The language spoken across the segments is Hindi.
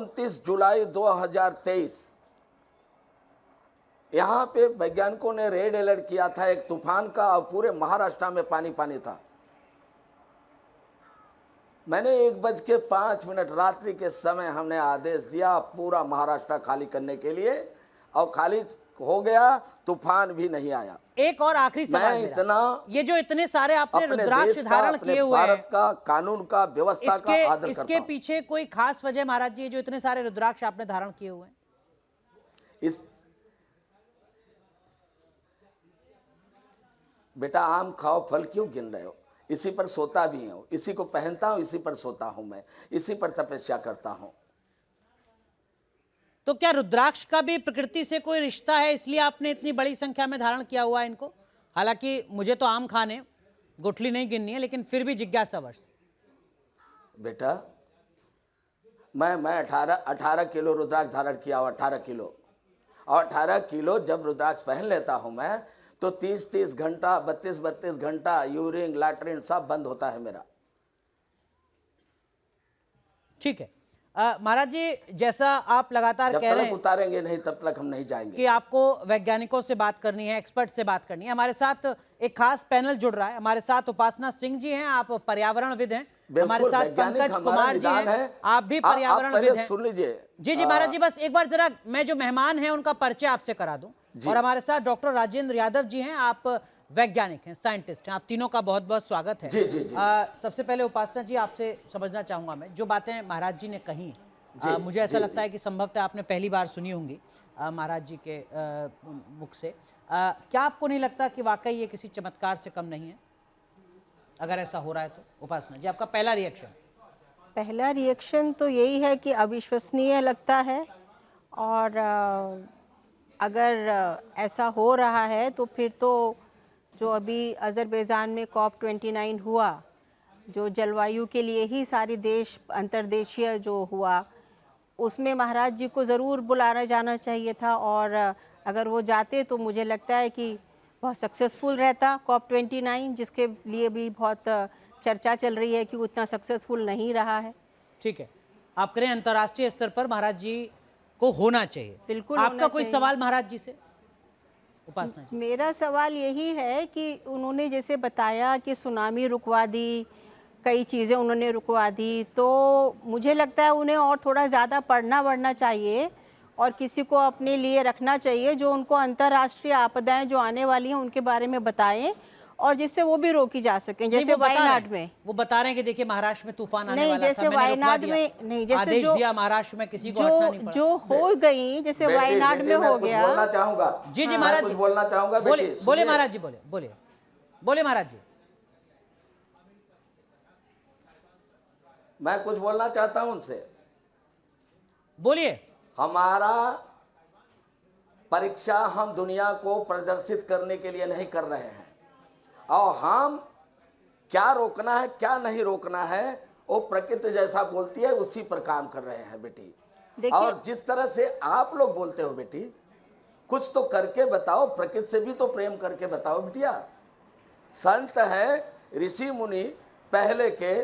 29 जुलाई 2023 यहाँ पे वैज्ञानिकों ने रेड अलर्ट किया था एक तूफान का, और पूरे महाराष्ट्र में पानी पानी था। मैंने 1:05 रात्रि के समय हमने आदेश दिया पूरा महाराष्ट्र खाली करने के लिए, और खाली हो गया, तूफान भी नहीं आया। एक और आखिरी सवाल मेरा, इतना ये जो इतने सारे आपने रुद्राक्ष धारण किए हुए हैं, भारत का कानून का व्यवस्था का आदर करता हूं। इसके पीछे कोई खास वजह महाराज जी, जो इतने सारे रुद्राक्ष आपने धारण किए हुए हैं? इस बेटा आम खाओ फल क्यों गिन रहे हो? इसी पर सोता भी हूं, इसी को पहनता हूं, इसी पर सोता हूं, मैं इसी पर तपस्या करता हूं। तो क्या रुद्राक्ष का भी प्रकृति से कोई रिश्ता है, इसलिए आपने इतनी बड़ी संख्या में धारण किया हुआ है इनको? हालांकि मुझे तो आम खाने, गुठली नहीं गिननी है, लेकिन फिर भी जिज्ञासावश। बेटा मैं 18 किलो रुद्राक्ष धारण किया हुआ, 18 किलो, और 18 किलो जब रुद्राक्ष पहन लेता हूं मैं, तो 30-30 घंटा 32-32 घंटा यूरिन लैट्रिन सब बंद होता है मेरा। ठीक है महाराज जी, जैसा आप लगातार कह रहे हैं, उतारेंगे नहीं तब तक हम नहीं जाएंगे, कि आपको वैज्ञानिकों से बात करनी है, एक्सपर्ट से बात करनी है। हमारे साथ एक खास पैनल जुड़ रहा है। हमारे साथ उपासना सिंह जी हैं, आप पर्यावरणविद हैं। हमारे साथ पंकज कुमार जी हैं, आप भी पर्यावरणविद हैं। सुन लीजिए। जी महाराज जी, बस एक बार जरा मैं जो मेहमान हैं उनका परिचय आपसे करा दूं। और हमारे साथ डॉक्टर राजेंद्र यादव जी हैं, आप वैज्ञानिक हैं, साइंटिस्ट हैं। आप तीनों का बहुत बहुत स्वागत है। जी, जी, जी। सबसे पहले उपासना जी, आपसे समझना चाहूंगा मैं, जो बातें महाराज जी ने कही, मुझे ऐसा लगता है कि संभवतः आपने पहली बार सुनी होंगी महाराज जी के मुख से। क्या आपको नहीं लगता कि वाकई ये किसी चमत्कार से कम नहीं है, अगर ऐसा हो रहा है तो? उपासना जी, आपका पहला रिएक्शन? पहला रिएक्शन तो यही है कि अविश्वसनीय लगता है, और अगर ऐसा हो रहा है तो फिर तो जो अभी अज़रबैजान में COP29 हुआ, जो जलवायु के लिए ही सारी देश अंतर्देशीय जो हुआ, उसमें महाराज जी को ज़रूर बुलाना जाना चाहिए था, और अगर वो जाते तो मुझे लगता है कि बहुत सक्सेसफुल रहता COP29, जिसके लिए भी बहुत चर्चा चल रही है कि उतना सक्सेसफुल नहीं रहा है। ठीक है, आप करें अंतर्राष्ट्रीय स्तर पर महाराज जी को होना चाहिए। बिल्कुल। आपका कोई सवाल महाराज जी से? उपासना जी, मेरा सवाल यही है कि उन्होंने जैसे बताया कि सुनामी रुकवा दी, कई चीज़ें उन्होंने रुकवा दी, तो मुझे लगता है उन्हें और थोड़ा ज़्यादा पढ़ना चाहिए, और किसी को अपने लिए रखना चाहिए जो उनको अंतर्राष्ट्रीय आपदाएं जो आने वाली हैं उनके बारे में बताएं, और जिससे वो भी रोकी जा सकें। जैसे वायनाड में वो बता रहे हैं कि देखिए महाराष्ट्र में तूफान आने नहीं, वाला जैसे था, वायनाड में नहीं, जैसे आदेश दिया महाराष्ट्र में किसी को हटना नहीं पड़ा। जो हो गई, जैसे वायनाड में हो गया। बोलना चाहूंगा। जी जी महाराज जी, बोलना चाहूंगा। बोले महाराज जी, बोले महाराज जी। मैं कुछ बोलना चाहता हूं उनसे। बोलिए। हमारा परीक्षा हम दुनिया को प्रदर्शित करने के लिए नहीं कर रहे हैं, और हम क्या रोकना है क्या नहीं रोकना है वो प्रकृति जैसा बोलती है उसी पर काम कर रहे हैं बेटी। और जिस तरह से आप लोग बोलते हो बेटी, कुछ तो करके बताओ, प्रकृति से भी तो प्रेम करके बताओ बिटिया। संत है, ऋषि मुनि पहले के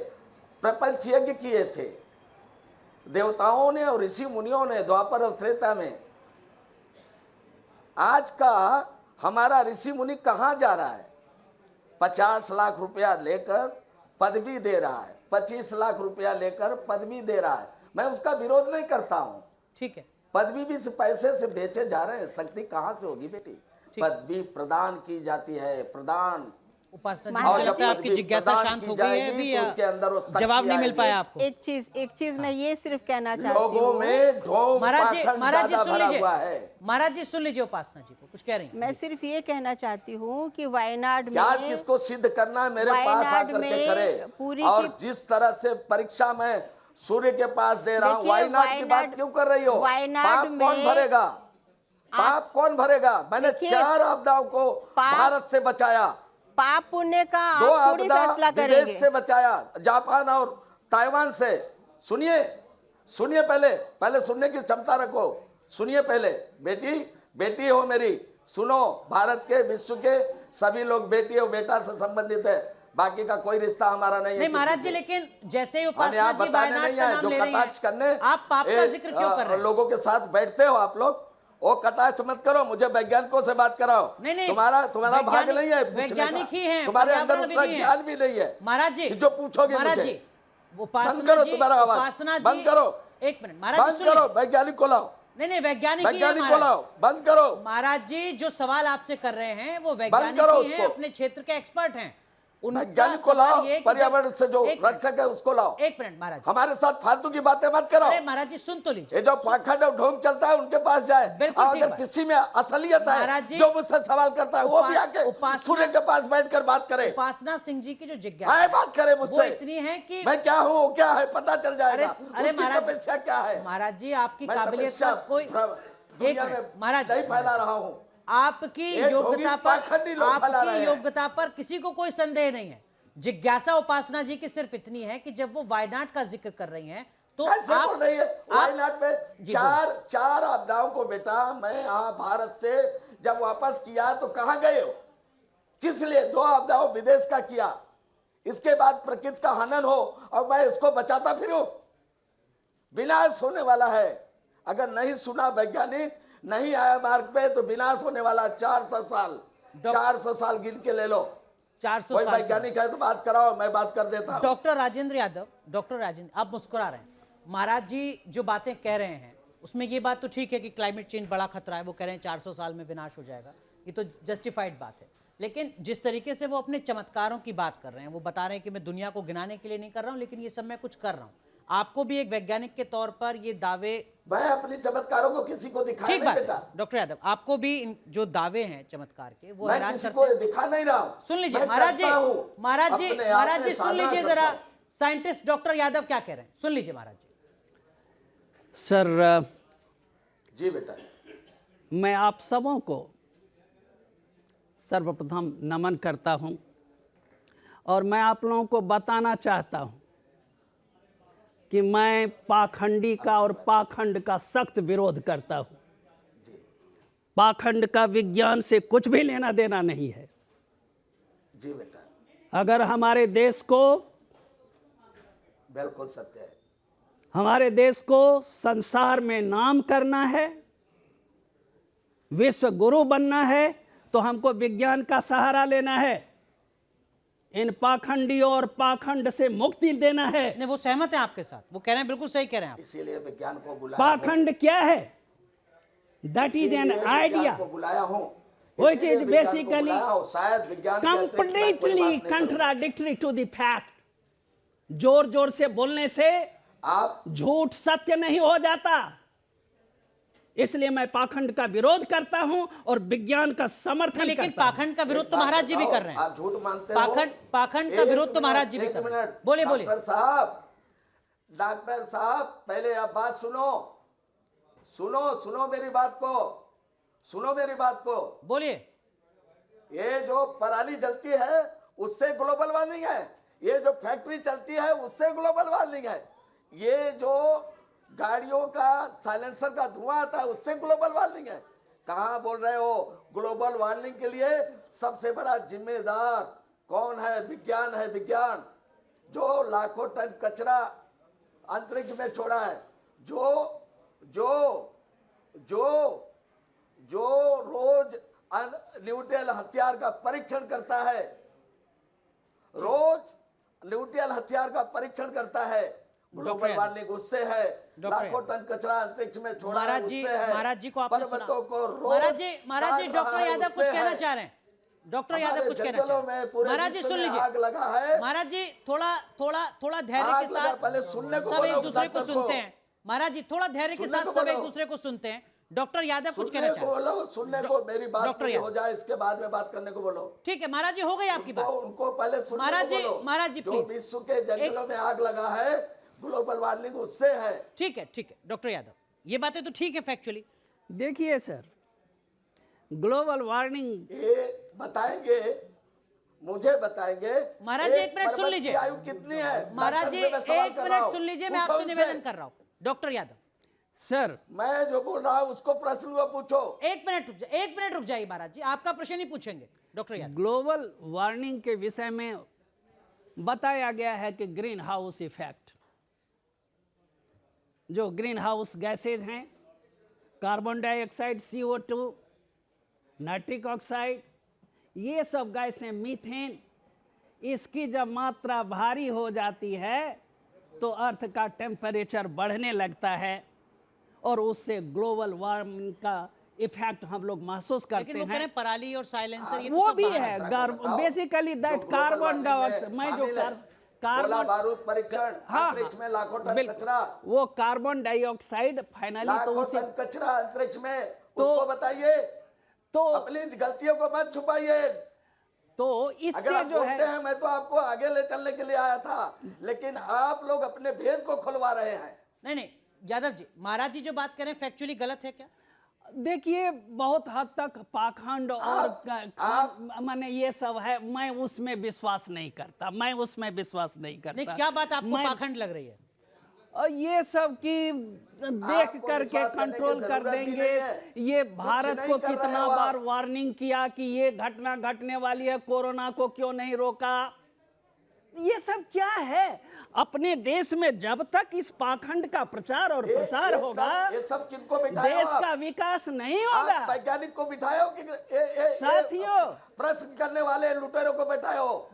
प्रपंच यज्ञ किए थे, देवताओं ने और ऋषि मुनियों ने द्वापर और त्रेता में। आज का हमारा ऋषि मुनि कहां जा रहा है? 50 लाख रुपया लेकर पदवी दे रहा है, 25 लाख रुपया लेकर पदवी दे रहा है। मैं उसका विरोध नहीं करता हूं, ठीक है, पदवी भी पैसे से बेचे जा रहे हैं। शक्ति कहां से होगी बेटी? पदवी प्रदान की जाती है, प्रदान। उपासना जी, लगता है आपकी जिज्ञासा शांत हो गई है अभी, उसके अंदर वो जवाब नहीं मिल पाया आपको? एक चीज मैं ये सिर्फ कहना चाहती हूँ, लोगों में ढोंग महाराज जी सुन लीजिए, हुआ है। महाराज जी सुन लीजिए, उपासना जी को कुछ कह रही हैं। मैं सिर्फ ये कहना चाहती हूँ कि वायनाड में आज किसको सिद्ध करना है मेरे पास आकर के करे। और जिस तरह से परीक्षा में सूर्य के पास दे रहा हूँ, वायनाड की बात क्यों कर रही हो? पाप कौन भरेगा? पाप कौन भरेगा? मैंने 4 आपदाओं को भारत से बचाया, पाप पुण्य का 2 थोड़ी फैसला करेंगे। विदेश से बचाया, जापान और ताइवान से। सुनिए पहले सुनने की क्षमता रखो। सुनिए पहले, बेटी हो मेरी, सुनो। भारत के, विश्व के सभी लोग बेटी और बेटा से संबंधित है। बाकी का कोई रिश्ता हमारा नहीं है नहीं किसी महाराज जी, से। लेकिन जैसे ही हमें उपासना आप जी बताने वायनाड नहीं का है, नाम जो ले रही कटाक्ष हैं, करने आप पाप का जिक्र क्यों कर रहे हैं? लोगों के साथ बैठते हो आप लोग, वो कटाक्ष मत करो, मुझे वैज्ञानिकों से बात कराओ। नहीं, नहीं, तुम्हारा भाग वैज्ञानिक- नहीं है पूछने वैज्ञानिक का। ही हैं, तुम्हारे अंदर पर्यावरणविद उतना ही हैं। ज्ञान भी नहीं है महाराज जी, कि जो पूछोगे महाराज मुझे। जी, बंद उपासना करो जी, तुम्हारा आवाज, उपासना जी, बंद करो, एक मिनट महाराज जी बंद सुनिए। करो, वैज्ञानिक को लाओ, नहीं नहीं, वैज्ञानिक ही हैं वैज्ञानिक को महाराज। लाओ, बंद करो। महाराज जी जो सवाल आपसे कर रहे हैं वो करो वैज्ञानिक ही हैं, उसको। अपने क्षेत्र के एक्सपर्ट हैं। उनका वैज्ञानिक को सवाल लाओ, ये है कि पर्यावरण से जो एक मिनट, रक्षक है उसको लाओ। एक मिनट महाराज जी। हमारे साथ फालतू की बातें मत करो। अरे महाराज जी सुन तो लीजिए। ये जो पाखंड और ढोंग चलता है उनके पास जाए। बिल्कुल और ठीक अगर बात। किसी में असलियत है, महाराज जी, जो मुझसे सवाल करता है वो भी आके उपासना- सूर्य के पास बैठकर बात करे, उपासना सिंह जी की जो जिज्ञासा आए बात करे वो मुझसे। इतनी है कि मैं क्या हूँ, वो क्या है, पता चल जाएगा। अरे उसकी महाराज- तपस्या क्या है। महाराज जी आपकी मैं काबिलियत तपस्या का कोई दुनिया एक में मिनट, महाराज नहीं फैला रहा हूँ। आपकी ये योग्यता ढोंगी पाखंडी पर लोग फैला रहे आपकी हैं। योग्यता पर किसी को कोई संदेह नहीं है। जिज्ञासा उपासना जी की सिर्फ इतनी है कि जब वो वायनाड का जिक्र कर रही हैं तो कैसे आप बोल रही है? वायनाड में जी, चार आपदाओं को बेटा मैं यहाँ भारत से जब वापस किया तो कहाँ गए हो, किस लिए? 2 आपदाओं विदेश का किया, इसके बाद प्रकृति का हनन हो और मैं उसको बचाता फिरूं। विनाश होने वाला है। अगर नहीं सुना वैज्ञानिक, नहीं आया मार्ग पे तो विनाश होने वाला। 400 साल 400 साल गिन के ले लो। 400 कोई साल का- वैज्ञानिक है तो बात कराओ, मैं बात कर देता हूँ। डॉक्टर राजेंद्र यादव, डॉक्टर राजेंद्र आप मुस्कुरा रहे हैं। महाराज जी जो बातें कह रहे हैं उसमें ये बात तो ठीक है कि क्लाइमेट चेंज बड़ा खतरा है, वो कह रहे हैं 400 साल में विनाश हो जाएगा, ये तो जस्टिफाइड बात है। लेकिन जिस तरीके से वो अपने चमत्कारों की बात कर रहे हैं, वो बता रहे हैं कि मैं दुनिया को गिनाने के लिए नहीं कर रहा हूं, लेकिन ये सब मैं कुछ कर रहा हूं। आपको भी एक वैज्ञानिक के तौर पर ये दावे, मैं अपनी चमत्कारों को किसी को दिखा ठीक नहीं बात बेटा। है डॉक्टर यादव, आपको भी जो दावे हैं चमत्कार के वो मैं हैरान किसी करते को हैं। दिखा नहीं रहा हूं। सुन लीजिए मैं महाराज जी, करता हूं। महाराज जी, अपने आप महाराज में जी सुन साधना लीजिए करता जरा, हूं। साइंटिस्ट डॉक्टर यादव क्या कह रहे हैं, सुन लीजिए महाराज जी। सर जी बेटा, मैं आप सबों को सर्वप्रथम नमन करता हूं और मैं आप लोगों को बताना चाहता हूं कि मैं पाखंडी का और पाखंड का सख्त विरोध करता हूं। पाखंड का विज्ञान से कुछ भी लेना देना नहीं है। जी बेटा, अगर हमारे देश को, बिल्कुल सत्य है। हमारे देश को संसार में नाम करना है, विश्व गुरु बनना है, तो हमको विज्ञान का सहारा लेना है। इन पाखंडियों और पाखंड से मुक्ति देना है। नहीं वो सहमत है आपके साथ, वो कह रहे हैं, बिल्कुल सही कह रहे हैं आप। इसीलिए विज्ञान को बुलाया पाखंड क्या है? दैट इज एन आइडिया को बुलाया हूं, which इसीलिए is विज्ञान को basically बुलाया हूं। शायद विज्ञान के अतिरिक्त मैं कोई बात completely नहीं करूं। contradictory to the fact। जोर जोर से बोलने से आप झूठ सत्य नहीं हो जाता। इसलिए मैं पाखंड का विरोध करता हूं और विज्ञान का समर्थन लेकिन करता हूं। पाखंड का विरोध तो महाराज जी भी कर रहे हैं। आप झूठ मानते हो। पाखंड का विरोध तो महाराज जी भी कर रहे हैं। बोलिए बोलिए। डॉक्टर साहब पहले आप बात सुनो, सुनो मेरी बात को, सुनो मेरी बात को। बोलिए। ये जो पराली जलती है उससे ग्लोबल वार्मिंग है, ये जो फैक्ट्री चलती है उससे ग्लोबल वार्मिंग है, ये जो गाड़ियों का साइलेंसर का धुआं आता है उससे ग्लोबल वार्मिंग है। कहाँ बोल रहे हो? ग्लोबल वार्मिंग के लिए सबसे बड़ा जिम्मेदार कौन है? विज्ञान है। विज्ञान जो लाखों टन कचरा अंतरिक्ष में छोड़ा है, जो जो जो जो रोज न्यूक्लियर हथियार का परीक्षण करता है, रोज न्यूक्लियर हथियार का परीक्षण करता है। ग्लोबल वार्मिंग उससे है। लाखों टन कचरा अंतरिक्ष में छोड़ा है, उससे है। महाराज जी को आपने सुना। पर्वतों को रोज महाराज जी काट डॉक्टर रहा है, यादव कुछ उससे कहना है। चाह रहे हैं। डॉक्टर यादव हमारे कुछ कहना जंगलों चाह रहे में हैं। पूरे महाराज जी विश्व सुन में लीजिए। आग लगा है। महाराज जी थोड़ा धैर्य आग के लगा, साथ पहले सुनने को सब बोलो एक दूसरे को डॉक्टर सुनते को। हैं। महाराज जी थोड़ा धैर्य के सुनने साथ को सब एक बोलो। दूसरे को सुनते हैं। डॉक्टर यादव कुछ कहना सुनने चाह को रहे हैं। बोलो, सुनने को मेरी बात डॉक्टर पूरी हो यादव। जाए, इसके बाद में बात करने को बोलो। ठीक है महाराज जी, हो गई आपकी बात। उनको पहले सुनने महाराज को जी, बोलो। महाराज जी, जो प्लीज। विश्व के जंगलों में आग लगा है, ग्लोबल वार्मिंग उससे है। ठीक है डॉक्टर यादव, ये बातें तो ठीक है फैक्चुअली। देखिए सर, ग्लोबल वार्मिंग ये बताएंगे, मुझे बताएंगे। महाराज जी, एक मिनट सुन पर्वत लीजिए। की आयु कितनी है? महाराज जी डॉक्टर से मैं सवाल एक कर रहा मिनट हूं। सुन लीजिए, मैं पूछो आपसे उनसे। निवेदन कर रहा हूं। डॉक्टर यादव सर, मैं जो बोल रहा हूं उसको प्रश्न वो पूछो। एक मिनट रुक जाइए महाराज जी, आपका प्रश्न ही पूछेंगे डॉक्टर यादव। ग्लोबल वार्मिंग के विषय में बताया गया है कि ग्रीन हाउस इफेक्ट, जो ग्रीन हाउस गैसेज हैं, carbon dioxide, CO2, nitric oxide, ये सब गैसें, मीथेन, इसकी जब मात्रा भारी हो जाती है तो अर्थ का टेम्परेचर बढ़ने लगता है और उससे ग्लोबल वार्मिंग का इफेक्ट हम लोग महसूस करते लेकिन वो कह हैं। रहे हैं पराली और साइलेंसर, ये तो वो सब भी बाहर है, बताओ। बेसिकली दैट जो global कार्बन warming में डाइऑक्साइड, मैं जो शामिल है। गोला कार्बन, बारूद परीक्षण, हाँ, अंतरिक्ष में लाखों टन बिल्कुल। कचरा, वो कार्बन डाइऑक्साइड फाइनली तो लाखों उसे टन कचरा अंतरिक्ष में, तो- उसको बताइए, तो अपनी गलतियों को मत छुपाइए। तो अगर इससे आप जो बोलते है, हैं मैं तो आपको आगे ले चलने के लिए आया था, लेकिन आप लोग अपने भेद को खुलवा रहे हैं। नहीं नहीं यादव जी, महाराज जी जो बात कर रहे हैं फैक्चुअली गलत है क्या? देखिए बहुत हद तक पाखंड और माने ये सब है, मैं उसमें विश्वास नहीं करता, मैं उसमें विश्वास नहीं करता। नहीं, क्या बात आपको मैं- पाखंड लग रही है? और ये सब की देख आपको करके विश्वास करने की कंट्रोल कर जरूरत भी देंगे। नहीं है। ये कुछ भारत नहीं को कर रहे कितना हो आप। बार वार्निंग किया कि ये घटना घटने वाली है, कोरोना को क्यों नहीं रोका? ये सब क्या है? अपने देश में जब तक इस पाखंड का प्रचार और प्रसार होगा, ये सब किनको बिठाए हो देश आप? का विकास नहीं आप होगा। वैज्ञानिक को बिठाए हो कि साथियों, प्रश्न करने वाले लुटेरों को बिठाए हो?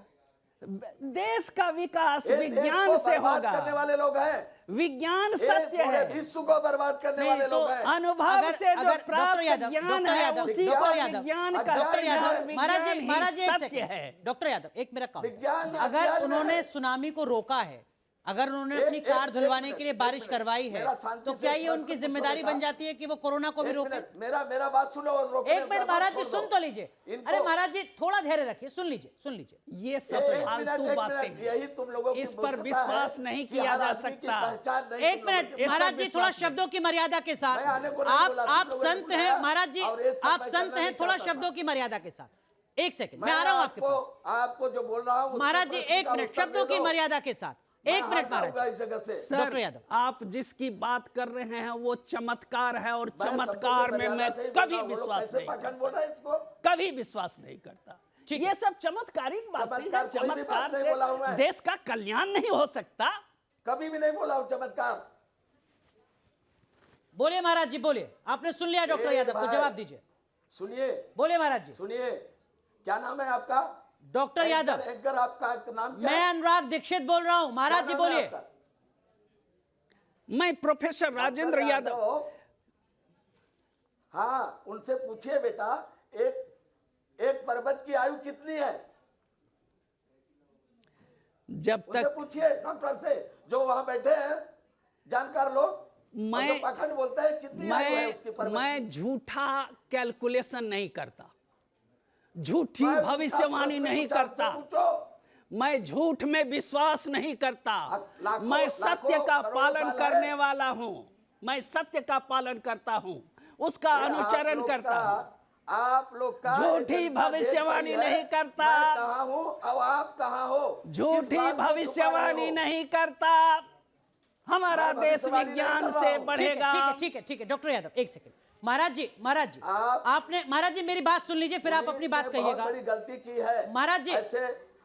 देश का विकास ये देश विज्ञान को से बर्बाद करने होगा। वाले लोग हैं। विज्ञान ये सत्य पूरे है, विश्व को बर्बाद करने नहीं, वाले तो लोग हैं। अनुभव से जो डॉक्टर प्राप्त यादव, ज्ञान डॉक्टर है यादव, उसी डॉक्टर को यादव, विज्ञान का डॉक्टर यादव, महाराज जी, विज्ञान महाराज जी ही एक सत्य सेकंड, है। डॉक्टर यादव एक मेरा काम, विज्ञान अगर अज्ञान उन्होंने है। सुनामी को रोका है, अगर उन्होंने एक- अपनी एक- कार एक धुलवाने मिनट, के लिए एक बारिश मिनट, करवाई है, मेरा शांति तो से क्या ये प्रश्न उनकी पूछो जिम्मेदारी बेटा। बन जाती है कि वो कोरोना को भी एक रोके? मिनट, मेरा बात सुनो और रोकने एक का मिनट बात महाराज जी छोड़ दो। सुन तो लीजिए। इनको- अरे महाराज जी थोड़ा धैर्य रखिए, सुन लीजिए, सुन लीजिए। ये सब एक फालतू मिनट, बातें हैं। यही तुम लोगों की इस पर मूर्खता विश्वास है नहीं कि किया हर जा आदमी की सकता। पहचान नहीं एक तुम लोगों मिनट की- महाराज जी, थोड़ा विश्वास नहीं। शब्दों की मर्यादा के साथ, मैं आने को नहीं बोला, आप तुम लोगों ने संत हैं बुलाया महाराज जी, और ये सब आप मैं संत करना हैं, नहीं थोड़ा चाहता शब्दों था। की मर्यादा के साथ। एक सेकंड, मैं आ रहा हूं आपके पास। आपको जो बोल रहा हूं महाराज जी एक मिनट, शब्दों की मर्यादा के साथ एक मिनट महाराज जी। इस जगह से सर, डॉक्टर यादव। आप जिसकी बात कर रहे हैं वो चमत्कार है और मैं शब्दों की चमत्कार में मर्यादा मैं से ही बोल कभी रहा हूं। वो लोग विश्वास कैसे नहीं पाखंड करता, बोल रहे हैं इसको? कभी विश्वास नहीं करता। ये सब चमत्कारिक बातें हैं। चमत्कार कोई भी चमत्कार बात नहीं बोला हूं से मैं। देश का कल्याण नहीं हो सकता। कभी भी नहीं बोला हूं चमत्कार। बोलिए महाराज जी, बोलिए। आपने सुन लिया डॉक्टर ए यादव को, भाई, जवाब दीजिए। सुनिए बोलिए महाराज जी। सुनिए, क्या नाम है आपका? डॉक्टर यादव। एंकर आपका नाम क्या मैं है? अनुराग दीक्षित बोल रहा हूं। महाराज जी क्या नाम है बोलिए। आपका? मैं प्रोफेसर राजेंद्र डॉक्टर यादव। हाँ, उनसे पूछिए बेटा, एक पर्वत की आयु कितनी है? जब उनसे तक पूछिए डॉक्टर से, जो वहां बैठे हैं जानकार लोग। मैं- और जो पाखंड बोलते हैं कितनी आयु है उसकी पर्वत की? मैं झूठा कैलकुलेशन नहीं करता, झूठी मैं भविष्यवाणी पूछा, नहीं प्रश्न करता, पूछो। मैं झूठ में विश्वास नहीं करता। लाखों- मैं सत्य लाखों का करोड़ों पालन साल करने है। वाला हूं, मैं सत्य का पालन करता हूं, उसका ये अनुचरण आप लोग करता का- हूं। आप लोग का झूठी एजेंडा भविष्यवाणी देख रही है। नहीं करता। मैं कहाँ हूँ और आप कहाँ हो? किस झूठी बात को छुपा भविष्यवाणी रहे हो? नहीं करता। हमारा मैं देश भविष्यवाणी नहीं विज्ञान कर रहा से हूं। बढ़ेगा। ठीक है डॉक्टर यादव, एक सेकंड। महाराज जी, महाराज जी, आप- आपने, महाराज जी मेरी बात सुन लीजिए, फिर आप अपनी बात ने बहुत कहिएगा। बड़ी गलती की है महाराज जी,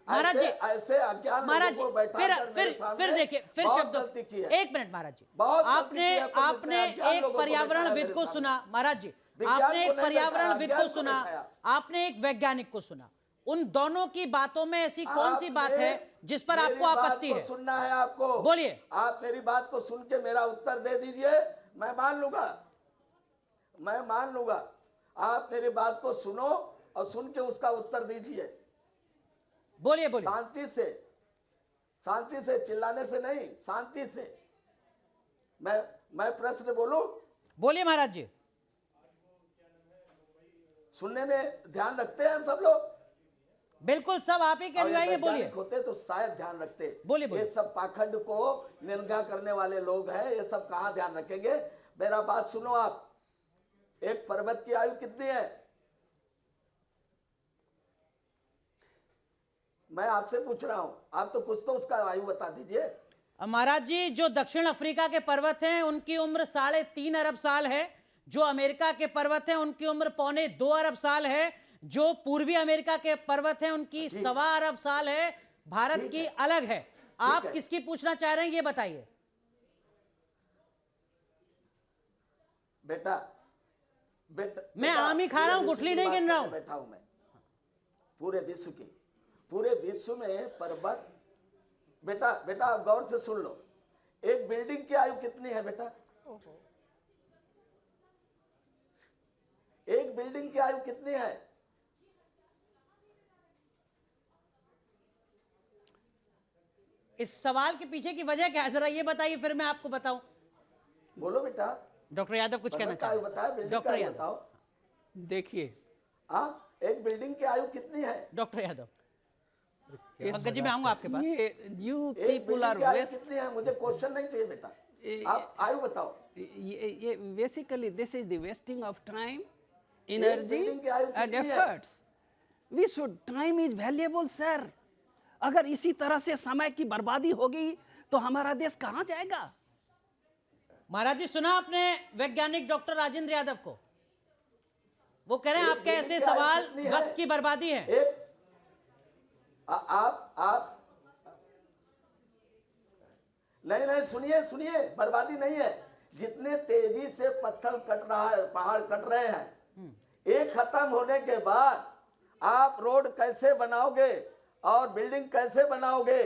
महाराज जी, ऐसे अज्ञान महाराज लोगों जी, को बैठाकर मेरे फिर सामने देखिए, फिर बहुत शब्दों, गलती की है। एक मिनट महाराज जी, बहुत गलती आपने की है, पंडित आपने ने अज्ञान एक लोगों को पर्यावरणविद बैठाया को मेरे सुना, सामने। महाराज जी विज्ञान आपने को एक नहीं पर्यावरणविद बैठाया, को सुना, अज्ञान को बैठाया। आपने एक वैज्ञानिक को सुना। उन दोनों की बातों में ऐसी कौन सी बात आपने है जिस पर मेरी आपको बात आपत्ति को है? सुनना है आपको। बोलिए। आप मेरी बात को सुन के मेरा उत्तर दे दीजिए, मैं मान लूंगा, मैं मान लूंगा। आप मेरी बात को सुनो और सुन के उसका उत्तर दीजिए, बोलिए बोलिए। शांति से, चिल्लाने से नहीं, शांति से। मैं प्रश्न बोलूं? बोलिए महाराज जी। सुनने में ध्यान रखते हैं सब लोग? बिल्कुल, सब आप ही के और ये अनुयायी हैं, बोलिए। वैज्ञानिक होते तो शायद ध्यान रखते। बोलिए, बोलिए। ये सब पाखंड को निंदा करने वाले लोग हैं, ये सब कहां ध्यान रखेंगे? मेरा बात सुनो आप। एक पर्वत की आयु कितनी है? मैं आपसे पूछ रहा हूं, आप तो कुछ तो उसका आयु बता दीजिए। महाराज जी, जो दक्षिण अफ्रीका के पर्वत हैं उनकी उम्र 3.5 अरब साल है। जो अमेरिका के पर्वत हैं उनकी उम्र 1.25 अरब साल है। जो पूर्वी अमेरिका के पर्वत हैं उनकी 1.25 अरब साल है। भारत ठीक की है। अलग है। आप है। किसकी पूछना चाह रहे हैं ये बताइए। बेटा बेटा मैं आम ही खा रहा हूं, पूरे गुठली विश्व की नहीं गिन बात रहा करने हूं। बैठा हूं मैं, पूरे विश्व में पर्वत। बेटा बेटा आप गौर से सुन लो, एक बिल्डिंग की आयु कितनी है बेटा? एक बिल्डिंग की आयु कितनी है? इस सवाल के पीछे की वजह क्या है जरा ये बताइए, फिर मैं आपको बताऊं। बोलो बेटा। डॉक्टर यादव कुछ कहना पर्वत का आयु चाहते बताओ, हैं। बिल्डिंग का डॉक्टर आयु यादव, बताओ। देखिए, एक बिल्डिंग की आयु कितनी है? डॉक्टर यादव, इस- पंकज जी मैं आऊंगा आपके पास। ये यू एक पीपुल बिल्डिंग आर की आयु वेस्ट, कितनी है? मुझे क्वेश्चन नहीं चाहिए बेटा, आप आयु बताओ। ये basically this is the wasting of time, energy building की आयु एंड कितनी है? Efforts. We should, time is valuable sir. अगर इसी तरह से समय की बर्बादी होगी तो हमारा देश कहां जाएगा? महाराज जी सुना आपने वैज्ञानिक डॉक्टर राजेंद्र यादव को, वो कह रहे हैं एक आपके बिल्डिंग ऐसे की आयु सवाल कितनी है? वक्त की बर्बादी है। एक आप नहीं सुनिए सुनिए, बर्बादी नहीं है। जितने तेजी से पत्थर कट रहा है, पहाड़ कट रहे हैं, एक खत्म होने के बाद आप रोड कैसे बनाओगे और बिल्डिंग कैसे बनाओगे,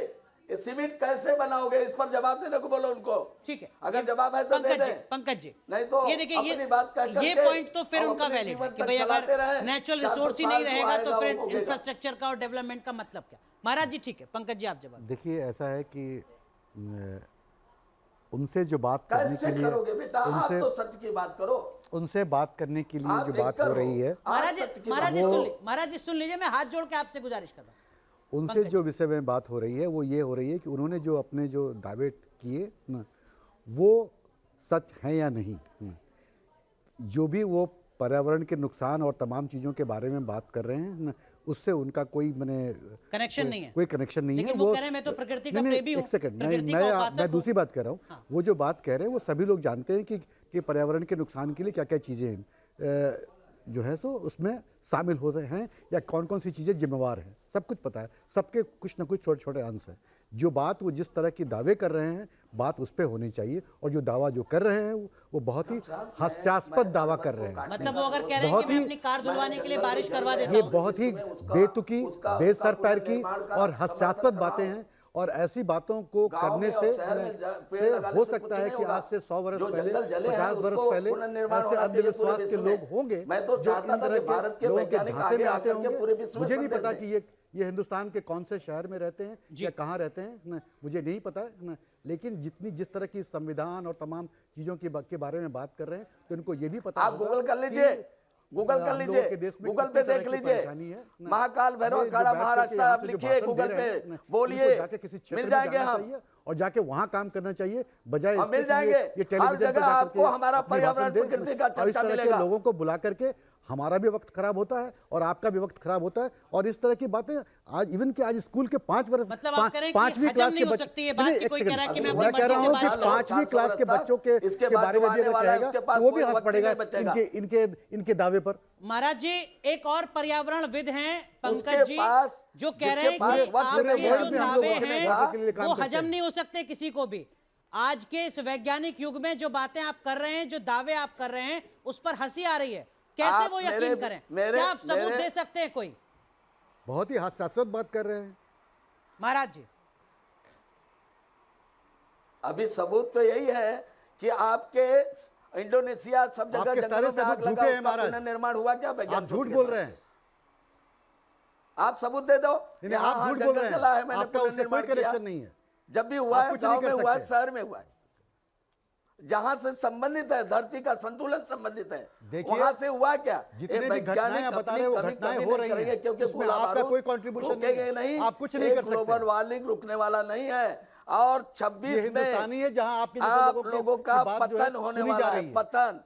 सीमेंट कैसे बनाओगे, इस पर जवाब देने को बोलो उनको। ठीक है, अगर जवाब है तो दे पंकज जी, दें, पंकज जी नहीं तो ये देखिए, अपनी बात कह ये करके पॉइंट तो फिर हम उनका अपने वैलिड है जीवन कि तक भाई चलाते अगर रहें। नेचुरल 400 रिसोर्स ही नहीं साल जो रहेगा तो आएगा फिर वो भोगेगा। इंफ्रास्ट्रक्चर का और डेवलपमेंट का मतलब क्या। महाराज जी ठीक है, पंकज जी आप जवाब। देखिए ऐसा है कि उनसे जो बात करने कैसे के लिए करोगे बेटा? आप उनसे तो सत्य की बात करो। उनसे बात करने के लिए आप जो बात एंकर हो रही है, आप महाराज जी, सत्य की महाराज जी बात सुन करो। लीजिए, महाराज जी सुन लीजिए, मैं हाथ जोड़ के आपसे गुजारिश कर रहा हूं। उनसे जो विषय में बात हो रही है वो ये हो रही है कि उन्होंने जो अपने जो दावे किए ना, वो सच है या नहीं ना। जो भी वो पर्यावरण के नुकसान और तमाम चीज़ों के बारे में बात कर रहे हैं ना, उससे उनका कोई मैंने कनेक्शन नहीं है। कोई कनेक्शन नहीं लेकिन है। वो कह रहे हैं मैं तो प्रकृति का नहीं, प्रेमी हूं, एक सेकंड, प्रकृति का उपासक मैं हूं। दूसरी बात कर रहा हूँ। हाँ। वो जो बात कह रहे हैं वो सभी लोग जानते हैं कि पर्यावरण के नुकसान के लिए क्या क्या चीज़ें हैं जो है सो उसमें शामिल होते हैं, या कौन कौन सी चीज़ें जिम्मेवार हैं, सब कुछ पता है। सबके कुछ ना कुछ छोटे छोटे अंश हैं। जो बात वो जिस तरह की दावे कर रहे हैं, बात उस पर होनी चाहिए। और जो दावा जो कर रहे हैं वो बहुत ही हास्यास्पद दावा कर रहे हैं। मतलब वो अगर कह रहे हैं बहुत कि मैं ही- अपनी कार धुलवाने के लिए बारिश करवा देता ये हूं। बहुत ही बेतुकी, बेसर पैर की और हास्यास्पद बातें हैं। और ऐसी बातों को गांव करने में और से शहर में पेड़ से लगाने हो से सकता कुछ है नहीं कि होगा। आज से 100 वर्ष जो पहले, जंगल जले हैं, 50 वर्ष उसको पहले पुनर्निर्माण ऐसे होना चाहिए पूरे अंधविश्वास के विश्व में। लोग होंगे मैं तो जो चाहता इन था तरह कि भारत के के लोगों के वैज्ञानिक झांसे में आगे आते आकर के होंगे। पूरे विश्व में मुझे नहीं संदेश पता दें। कि ये हिंदुस्तान के कौन से शहर में रहते हैं या कहाँ रहते हैं ना, मुझे नहीं पता है ना। लेकिन जिस तरह की संविधान और तमाम चीज़ों के बारे में बात कर रहे हैं, तो इनको ये भी पता आप होगा गूगल कर कि लीजिए, गूगल कर हम लोगों लीजिए, के देश में गूगल कितनी पे तरह देख की लीजिए, परेशानी है ना। महाकाल भैरव ये जो अखाड़ा बैठ करके महाराष्ट्र यहाँ आप से जो लिखिए भाषण गूगल दे पे, रहे हैं ना, बोलिए, उनको जाके किसी क्षेत्र मिल में जाएंगे जाना हम। चाहिए और जाके वहाँ काम करना चाहिए, बजाय और इसके मिल कि जाएंगे। ये हर टेलीविजन पे जगह जाकर आपको के हमारा अपनी पर्यावरण भाषण दे। प्रकृति का और इस चर्चा तरह के मिलेगा। लोगों को बुला करके हमारा भी वक्त खराब होता है और आपका भी वक्त खराब होता है। और इस तरह की बातें आज इवन कि आज स्कूल के 5 वर्ष मतलब आप कह रहे हैं कि 5वीं हजम क्लास नहीं के हो बच्चे, सकती है बात कि कोई कह रहा है कि मैं अपनी मैं कह रहा मर्जी से हूँ कि बात करूं। 5वीं क्लास के बच्चों के बारे में भी अगर कहेगा तो वो भी हंस पड़ेगा इनके दावे पर। महाराज जी एक और पर्यावरणविद हैं उसके पंकज जी, पास- जो कह रहे जिसके हैं पास कि वक्त आपके नहीं है, जो हम लोग दावे सोचने हैं का वो हजम नहीं हो सकते किसी को भी। आज के इस वैज्ञानिक युग में जो बातें आप कर रहे हैं, जो दावे आप कर रहे हैं, उस पर हंसी आ रही है। कैसे आप वो यकीन मेरे- करें? मेरे- क्या आप सबूत मेरे- दे सकते हैं कोई? बहुत ही हास्यास्पद बात कर रहे हैं महाराज जी अभी सबूत तो यही है कि आपके इंडोनेशिया सब जगह आपके सारे जंगलों में आग सबूत लगा, झूठे हैं उसका महाराज। पुनर्निर्माण हुआ क्या? आप वैज्ञानिकों झूठ के बोल पास। रहे हैं। आप सबूत दे दो। नहीं, यहाँ आप झूठ जंगल बोल रहे जला है, हैं। मैंने आपका उससे कोई पुनर्निर्माण किया। कनेक्शन नहीं है। जब भी हुआ आप है, कुछ नहीं गांव कर में हुआ है, सकते। शहर में हुआ है, जहां से संबंधित है, धरती का संतुलन संबंधित है, देखिए, वहां से हुआ क्या? जितने ये भी घटनाएं वैज्ञानिक आप बता अपनी रहे हो, वो कभी घटनाएं कभी हो नहीं रही करेंगे, हैं। क्योंकि उसमें गोला आपका बारूद कोई contribution नहीं रुकेंगे है। नहीं। आप कुछ नहीं एक कर सकते। ग्लोबल वार्मिंग रुकने वाला नहीं है। और ये 26 में हिंदुस्तानी है जहां आपके जैसे आप लोगों लोगों की का बात जो है पतन होने सुनी जा वाला रही है, है। पतन।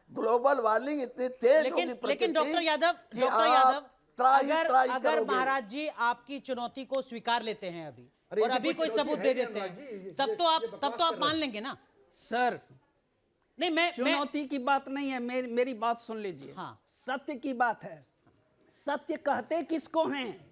ग्लोबल वार्मिंग इतनी तेज लेकिन होगी लेकिन प्रकृति डॉक्टर यादव, कि डॉक्टर आप यादव त्राही अगर त्राही अगर करोगे। महाराज जी आपकी चुनौती को स्वीकार लेते हैं अभी अरे और ये अभी कोई कोई सबूत चुनौती दे है देते नहीं, हैं, महाराज जी, तब ये तो आप मान लेंगे ना? सर नहीं मैं चुनौती की बात नहीं है, मेरी बात सुन लीजिए। हाँ। सत्य की बात है। सत्य कहते किसको हैं?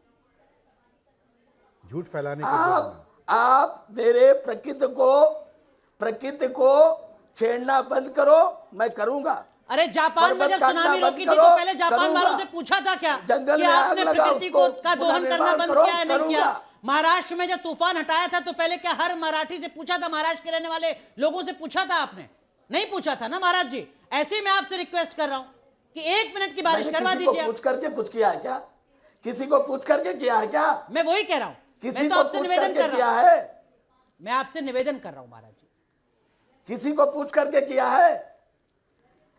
झूठ फैलाने के लिए आप मेरे प्रकृति को छेड़ना बंद करो, मैं करूंगा। अरे जापान में पर्वत जब काटना सुनामी बंद रोकी थी करो, तो पहले जापान करूंगा। वालों से पूछा था क्या जंगल कि में आग आपने लगा, प्रकृति को उसको का दोहन करना पुनर्निर्माण बंद करो, किया है नहीं किया? करूंगा। महाराष्ट्र में जब तूफान हटाया था तो पहले क्या हर मराठी से पूछा था? महाराष्ट्र के रहने वाले लोगों से पूछा था आपने? नहीं पूछा था ना महाराज जी। ऐसे ही मैं आपसे रिक्वेस्ट कर रहा हूं कि 1 मिनट की बारिश मैंने करवा किसी को दीजिए। पूछ करके कुछ किया है क्या? किसी को पूछ करके किया है क्या? मैं वही कह रहा हूं, किसी मैं तो को आपसे पूछ निवेदन करके कर किया रहा हूं, है? मैं आपसे निवेदन कर रहा हूं महाराज जी। किसी को पूछ करके किया है?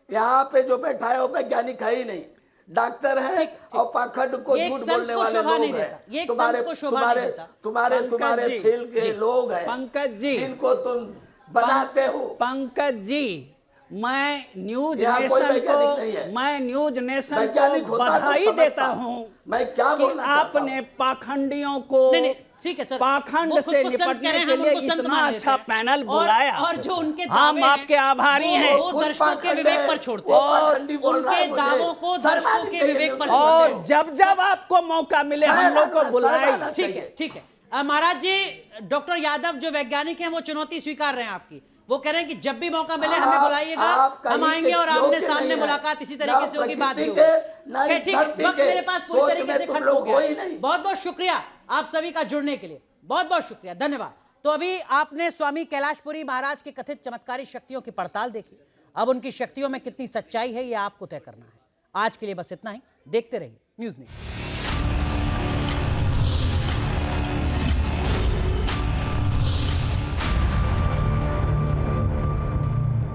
यहाँ पे जो बैठा है वो वैज्ञानिक है ही नहीं, डॉक्टर है ठीक। और पाखंड को ये एक झूठ संत बोलने को वाले शोभा नहीं लोग देता, ये हैं। एक तुम्हारे संत को शोभा तुम्हारे नहीं देता। तुम्हारे पंकज तुम्हारे जी, फील्ड के लोग हैं पंकज जी, जिनको तुम बनाते हो। पंकज जी, मैं न्यूज यहाँ कोई नेशन वैज्ञानिक नहीं है। को मैं न्यूज नेशन वैज्ञानिक को होता तो बधाई समझता। देता हूं मैं क्या कि बोलना चाहता आपने हूं? पाखंडियों को नहीं नहीं ठीक है सर, पाखंड वो खुद से को संत कह निपटने रहे हैं, के हम लिए उनको संत इतना मान लेते अच्छा हैं। पैनल और- बुलाया। और जो उनके हम दावे आपके आभारी वो- हैं। वो खुद दर्शकों के पाखंड विवेक है, पर छोड़ते वो हैं। पाखंडी बोल रहा है उनके मुझे। दावों को शर्मानी दर्शकों के चाहिए विवेक पर मुझे। छोड़ते हैं। और जब जब आपको मौका मिले हम लोग को बुलाए। ठीक है ठीक है। महाराज जी, डॉक्टर यादव जो वैज्ञानिक हैं वो चुनौती स्वीकार रहे हैं आपकी। वो कह रहे हैं कि जब भी मौका मिले हमें बुलाइएगा, हम आएंगे और आमने सामने मुलाकात इसी तरीके से होगी, बात भी होगी। ठीक है, वक्त मेरे पास पूरी तरीके से खत्म हो गया है। बहुत बहुत शुक्रिया आप सभी का जुड़ने के लिए, बहुत बहुत शुक्रिया, धन्यवाद। तो अभी आपने स्वामी कैलाशपुरी महाराज की कथित चमत्कारी शक्तियों की पड़ताल देखी। अब उनकी शक्तियों में कितनी सच्चाई है ये आपको तय करना है। आज के लिए बस इतना ही। देखते रहिए न्यूज़ नेशन।